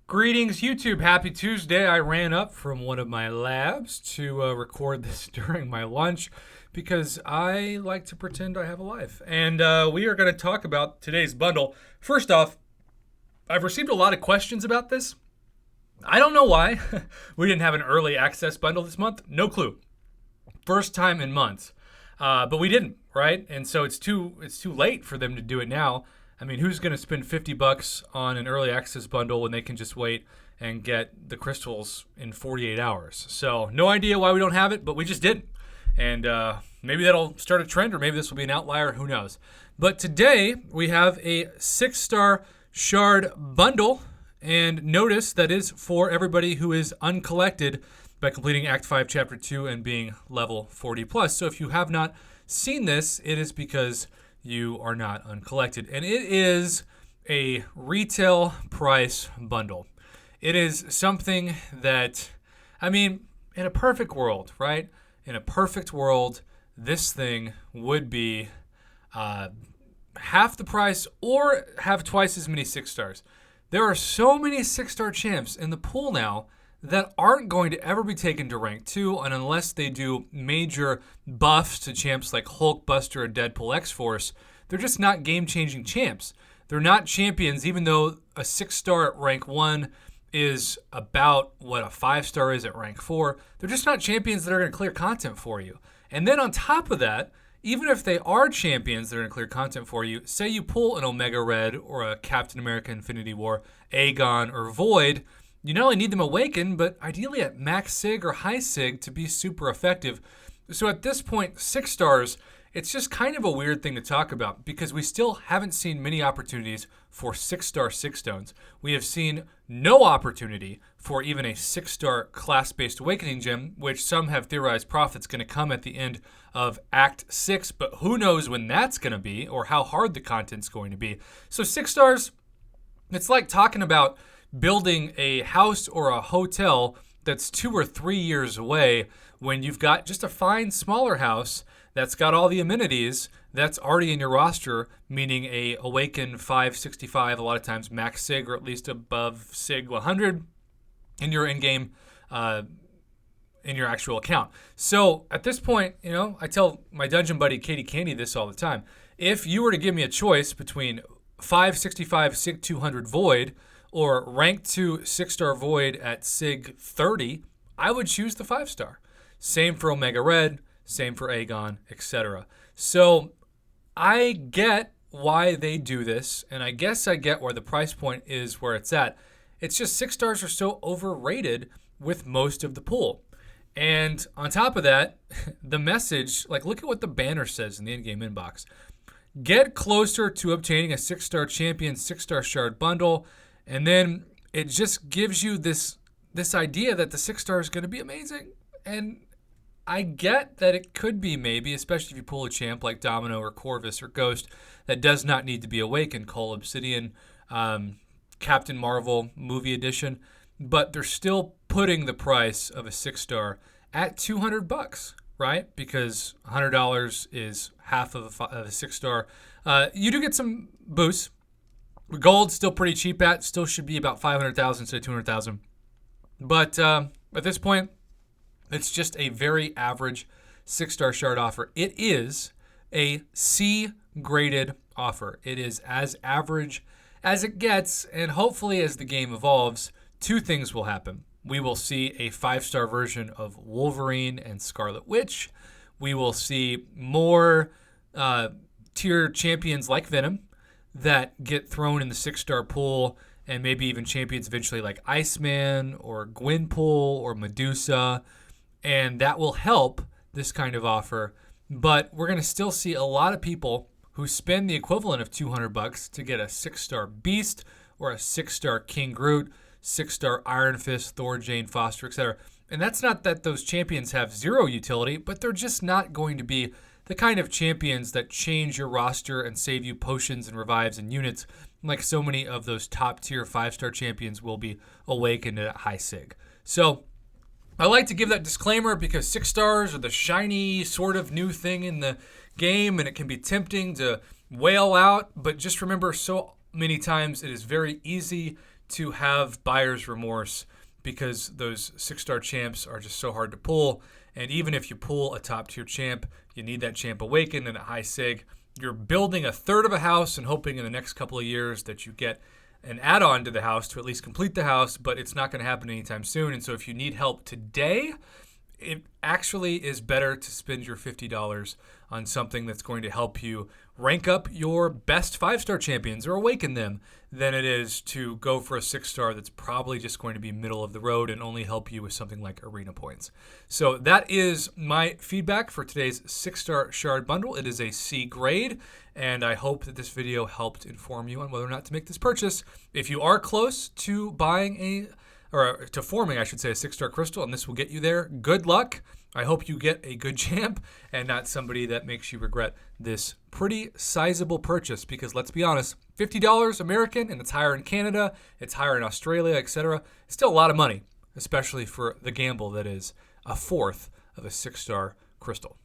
Greetings, YouTube. Happy Tuesday. I ran up from one of my labs to record this during my lunch because I like to pretend I have a life. And we are going to talk about today's bundle. First off, I've received a lot of questions about this. I don't know why we didn't have an early access bundle this month. No clue. First time in months. But we didn't, right? And so it's too late for them to do it now. I mean, who's going to spend $50 on an early access bundle when they can just wait and get the crystals in 48 hours? So no idea why we don't have it, but we just didn't. And maybe that'll start a trend, or maybe this will be an outlier. Who knows? But today we have a 6-star shard bundle, and notice that is for everybody who is uncollected by completing Act 5, Chapter 2, and being level 40 plus. So if you have not seen this, it is because you are not uncollected. And it is a retail price bundle. It is something that, I mean, in a perfect world, right? In a perfect world, this thing would be half the price or have twice as many 6 stars. There are so many 6-star champs in the pool now that aren't going to ever be taken to rank 2, and unless they do major buffs to champs like Hulkbuster or Deadpool X-Force, they're just not game-changing champs. They're not champions, even though a 6-star at rank 1 is about what a 5-star is at rank 4. They're just not champions that are going to clear content for you. And then on top of that, even if they are champions that are going to clear content for you, say you pull an Omega Red or a Captain America Infinity War, Aegon, or Void, you not only need them awakened, but ideally at max sig or high sig to be super effective. So at this point, 6 stars, it's just kind of a weird thing to talk about because we still haven't seen many opportunities for 6-star 6 stones. We have seen no opportunity for even a 6-star class-based awakening gem, which some have theorized Prophet's going to come at the end of Act 6, but who knows when that's going to be or how hard the content's going to be. So 6 stars, it's like talking about building a house or a hotel that's 2 or 3 years away when you've got just a fine smaller house that's got all the amenities that's already in your roster, meaning a Awaken 565, a lot of times max sig or at least above sig 100 in your in-game, in your actual account. So at this point, I tell my dungeon buddy Katie Candy this all the time. If you were to give me a choice between 565 sig 200 Void or rank 2 6-star Void at sig 30, I would choose the 5-star. Same for Omega Red, same for Aegon, etc. So I get why they do this, and I guess I get where the price point is where it's at. It's just 6 stars are so overrated with most of the pool. And on top of that, the message, like look at what the banner says in the in-game inbox. Get closer to obtaining a 6-star champion 6-star shard bundle. And then it just gives you this idea that the 6-star is going to be amazing. And I get that it could be maybe, especially if you pull a champ like Domino or Corvus or Ghost that does not need to be awakened, Cole Obsidian, Captain Marvel movie edition. But they're still putting the price of a 6-star at $200, right? Because $100 is half of a 6-star. You do get some boosts. Gold still pretty cheap at, still should be about 500,000 instead of 200,000. But at this point, it's just a very average 6-star shard offer. It is a C-graded offer. It is as average as it gets, and hopefully as the game evolves, 2 things will happen. We will see a 5-star version of Wolverine and Scarlet Witch. We will see more tier champions like Venom that get thrown in the 6-star pool, and maybe even champions eventually like Iceman or Gwenpool or Medusa, and that will help this kind of offer. But we're going to still see a lot of people who spend the equivalent of $200 to get a 6-star Beast or a 6-star King Groot, 6-star Iron Fist, Thor, Jane Foster, etc. And that's not that those champions have zero utility, but they're just not going to be the kind of champions that change your roster and save you potions and revives and units like so many of those top tier 5-star champions will be awakened at high sig. So I like to give that disclaimer because 6 stars are the shiny sort of new thing in the game, and it can be tempting to wail out, but just remember so many times it is very easy to have buyer's remorse because those 6-star champs are just so hard to pull. And even if you pull a top tier champ, you need that champ awakened and a high sig. You're building a third of a house and hoping in the next couple of years that you get an add-on to the house to at least complete the house, but it's not going to happen anytime soon. And so if you need help today, it actually is better to spend your $50 on something that's going to help you rank up your best 5-star champions or awaken them than it is to go for a 6-star that's probably just going to be middle of the road and only help you with something like arena points. So that is my feedback for today's 6-star shard bundle. It is a C grade, and I hope that this video helped inform you on whether or not to make this purchase. If you are close to buying or to forming, I should say, a 6-star crystal, and this will get you there, good luck. I hope you get a good champ and not somebody that makes you regret this pretty sizable purchase, because let's be honest, $50 American, and it's higher in Canada, it's higher in Australia, etc. It's still a lot of money, especially for the gamble that is a fourth of a 6-star crystal.